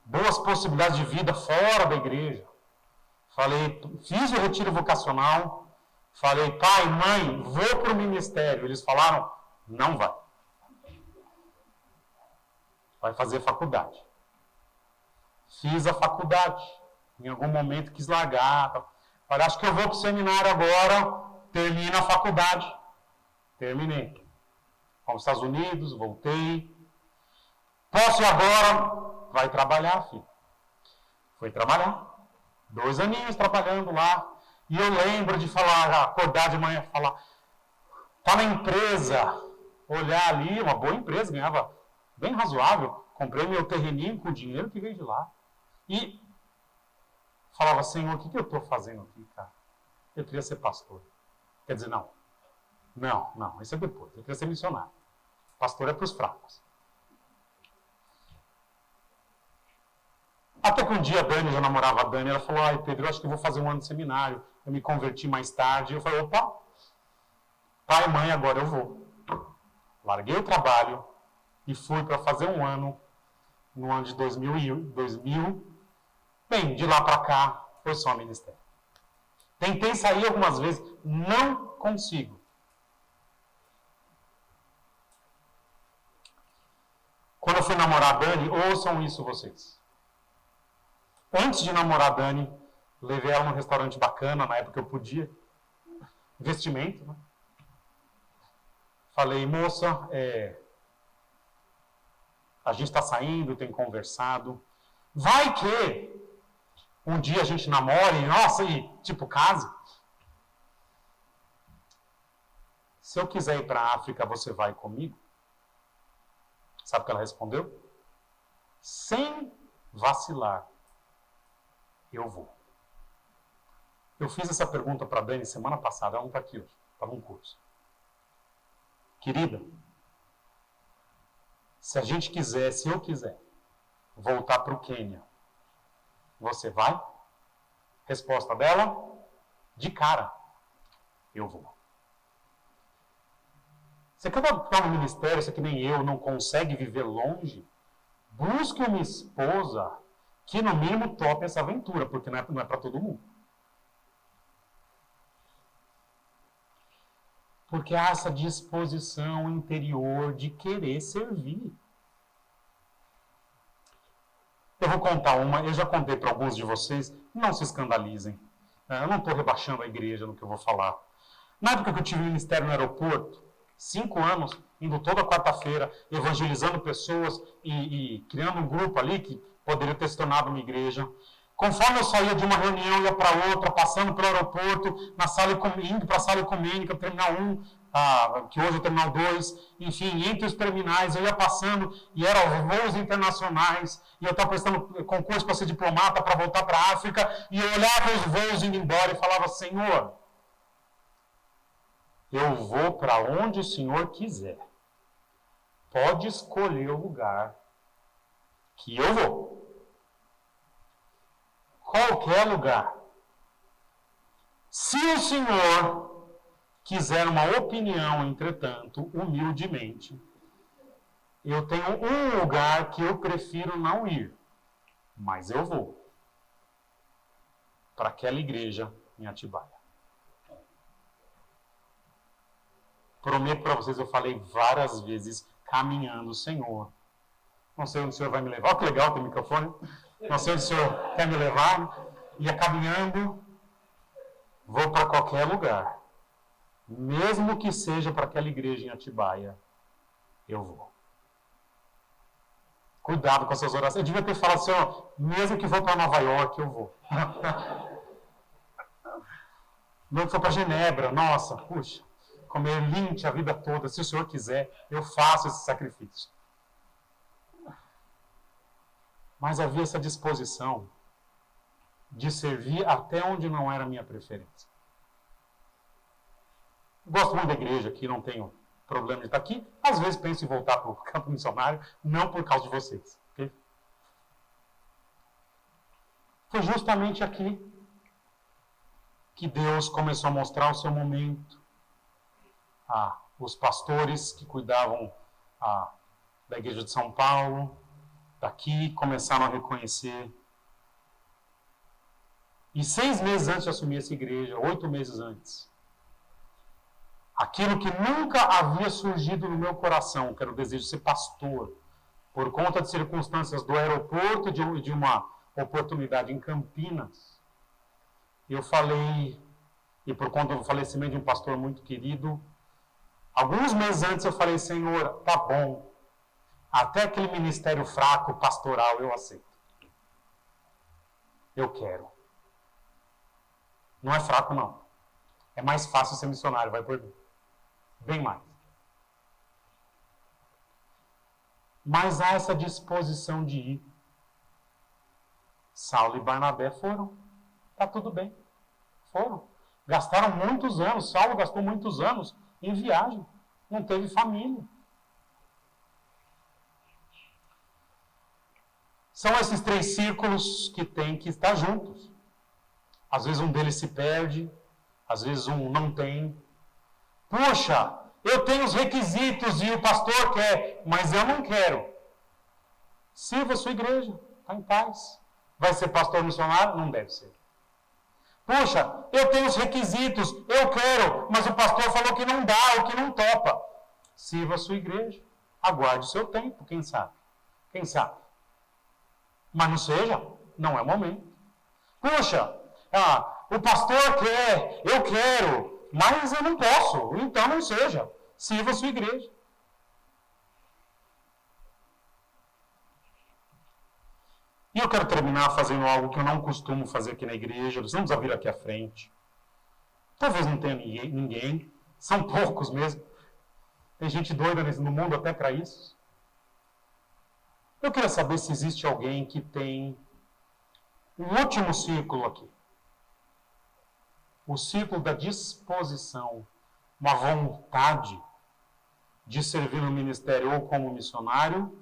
S1: boas possibilidades de vida fora da igreja. Falei, fiz o retiro vocacional, falei, pai, mãe, vou para o ministério. Eles falaram, não vai. Vai fazer faculdade. Fiz a faculdade. Em algum momento quis largar. Falei, acho que eu vou para o seminário agora, termino a faculdade. Terminei. Fui aos Estados Unidos, voltei. Posso ir agora? Vai trabalhar, filho. Fui trabalhar. 2 aninhos trabalhando lá. E eu lembro de falar, acordar de manhã, falar, tá na empresa, olhar ali, uma boa empresa, ganhava bem razoável. Comprei meu terreninho com o dinheiro que veio de lá. E falava, Senhor, o que eu estou fazendo aqui, cara? Eu queria ser pastor. Quer dizer, não, isso é depois. Eu queria ser missionário. Pastor é para os fracos. Até que um dia a Dani, já namorava a Dani, ela falou, ai Pedro, eu acho que eu vou fazer um ano de seminário. Eu me converti mais tarde. Eu falei, opa, pai, mãe, agora eu vou. Larguei o trabalho e fui para fazer um ano, no ano de 2000. Bem, de lá para cá, foi só ministério. Tentei sair algumas vezes, não consigo. Quando eu fui namorar a Dani, ouçam isso vocês. Antes de namorar a Dani, levei ela num restaurante bacana, na época eu podia. Investimento, né? Falei, moça, a gente está saindo, tem conversado. Vai que um dia a gente namore, nossa, e tipo, case. Se eu quiser ir para a África, você vai comigo? Sabe o que ela respondeu? Sem vacilar, eu vou. Eu fiz essa pergunta para a Dani semana passada, ela não está aqui hoje, está num curso. Querida, se a gente quiser, se eu quiser, voltar para o Quênia, você vai? Resposta dela, de cara, eu vou. Você quer estar no ministério, você que nem eu, não consegue viver longe? Busque uma esposa que no mínimo tope essa aventura, porque não é para todo mundo. Porque há essa disposição interior de querer servir. Eu vou contar uma, eu já contei para alguns de vocês, não se escandalizem. Eu não estou rebaixando a igreja no que eu vou falar. Na época que eu tive ministério no aeroporto, 5 anos, indo toda quarta-feira, evangelizando pessoas e criando um grupo ali que poderia ter se tornado uma igreja. Conforme eu saía de uma reunião, ia para outra, passando pelo aeroporto, indo para a sala ecumênica, terminal 1, que hoje é o terminal 2, enfim, entre os terminais, eu ia passando, e eram voos internacionais, e eu estava prestando concurso para ser diplomata, para voltar para a África, e eu olhava os voos indo embora e falava, Senhor, eu vou para onde o Senhor quiser. Pode escolher o lugar que eu vou. Qualquer lugar. Se o Senhor quiser uma opinião, entretanto, humildemente, eu tenho um lugar que eu prefiro não ir, mas eu vou para aquela igreja em Atibaia. Prometo para vocês, eu falei várias vezes, caminhando, Senhor. Não sei onde o Senhor vai me levar. Olha que legal ter microfone. Não sei onde o Senhor quer me levar. Ia caminhando, vou para qualquer lugar. Mesmo que seja para aquela igreja em Atibaia, eu vou. Cuidado com as suas orações. Eu devia ter falado, Senhor, mesmo que vou para Nova York, eu vou. Não foi para Genebra, nossa, puxa, comer linte a vida toda, se o Senhor quiser, eu faço esse sacrifício. Mas havia essa disposição de servir até onde não era a minha preferência. Gosto muito da igreja aqui, não tenho problema de estar aqui. Às vezes penso em voltar para o campo missionário, não por causa de vocês. Okay? Foi justamente aqui que Deus começou a mostrar o seu momento. Os pastores que cuidavam da igreja de São Paulo, daqui, começaram a reconhecer. E 6 meses antes de assumir essa igreja, 8 meses antes, aquilo que nunca havia surgido no meu coração, que era o desejo de ser pastor, por conta de circunstâncias do aeroporto, de uma oportunidade em Campinas, eu falei, e por conta do falecimento de um pastor muito querido, alguns meses antes eu falei, Senhor, tá bom, até aquele ministério fraco, pastoral, eu aceito. Eu quero. Não é fraco, não. É mais fácil ser missionário, vai por mim. Bem mais. Mas há essa disposição de ir. Saulo e Barnabé foram. Está tudo bem. Foram. Gastaram muitos anos. Saulo gastou muitos anos em viagem. Não teve família. São esses 3 círculos que têm que estar juntos. Às vezes um deles se perde, às vezes um não tem. Puxa, eu tenho os requisitos e o pastor quer, mas eu não quero. Sirva a sua igreja, está em paz. Vai ser pastor missionário? Não deve ser. Puxa, eu tenho os requisitos, eu quero, mas o pastor falou que não dá, ou que não topa. Sirva a sua igreja. Aguarde o seu tempo, quem sabe? Quem sabe? Mas não seja, não é o momento. Puxa, o pastor quer, eu quero, mas eu não posso, então não seja. Sirva a sua igreja. E eu quero terminar fazendo algo que eu não costumo fazer aqui na igreja. Vocês não precisam vir aqui à frente. Talvez não tenha ninguém. São poucos mesmo. Tem gente doida no mundo até para isso. Eu queria saber se existe alguém que tem um último círculo aqui. O círculo da disposição, uma vontade de servir no ministério ou como missionário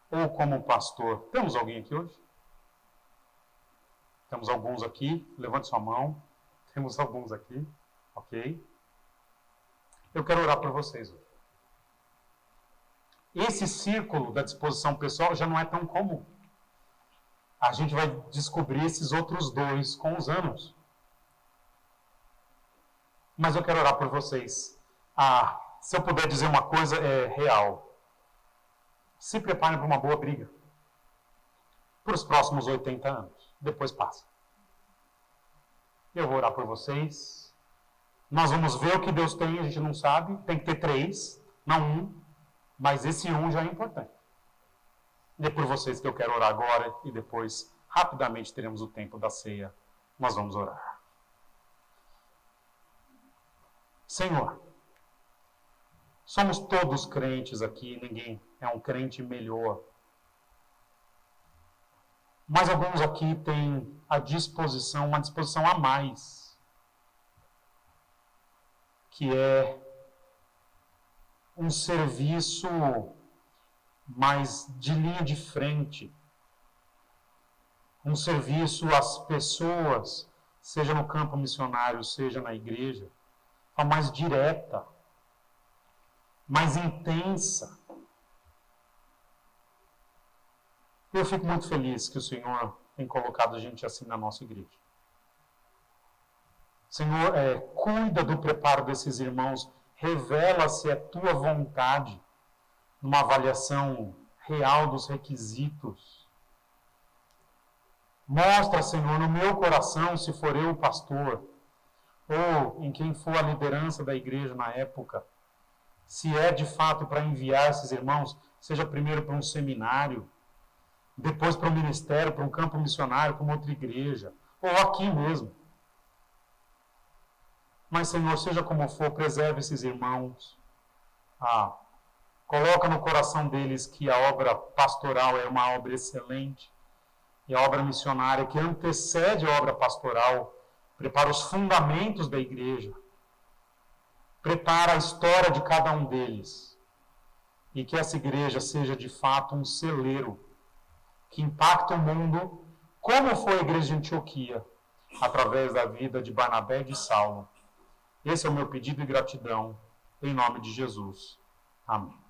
S1: ou como pastor. Temos alguém aqui hoje? Temos alguns aqui. Levante sua mão. Temos alguns aqui. Ok? Eu quero orar por vocês hoje. Esse círculo da disposição pessoal já não é tão comum. A gente vai descobrir esses outros 2 com os anos. Mas eu quero orar por vocês. Se eu puder dizer uma coisa, é real. Se preparem para uma boa briga. Por os próximos 80 anos. Depois passa. Eu vou orar por vocês. Nós vamos ver o que Deus tem, a gente não sabe. Tem que ter 3, não 1. Mas esse 1 já é importante. E é por vocês que eu quero orar agora. E depois, rapidamente, teremos o tempo da ceia. Nós vamos orar. Senhor, somos todos crentes aqui, ninguém é um crente melhor. Mas alguns aqui têm a disposição, uma disposição a mais, que é um serviço mais de linha de frente, um serviço às pessoas, seja no campo missionário, seja na igreja, mais direta, mais intensa. Eu fico muito feliz que o Senhor tem colocado a gente assim na nossa igreja. Senhor, cuida do preparo desses irmãos, revela se é tua vontade, numa avaliação real dos requisitos. Mostra, Senhor, no meu coração, se for eu o pastor, ou em quem for a liderança da igreja na época, se é de fato para enviar esses irmãos, seja primeiro para um seminário, depois para um ministério, para um campo missionário, para uma outra igreja, ou aqui mesmo. Mas, Senhor, seja como for, preserve esses irmãos. Coloca no coração deles que a obra pastoral é uma obra excelente. E a obra missionária que antecede a obra pastoral prepara os fundamentos da igreja. Prepara a história de cada um deles. E que essa igreja seja, de fato, um celeiro que impacta o mundo, como foi a igreja de Antioquia, através da vida de Barnabé e de Saulo. Esse é o meu pedido e gratidão, em nome de Jesus. Amém.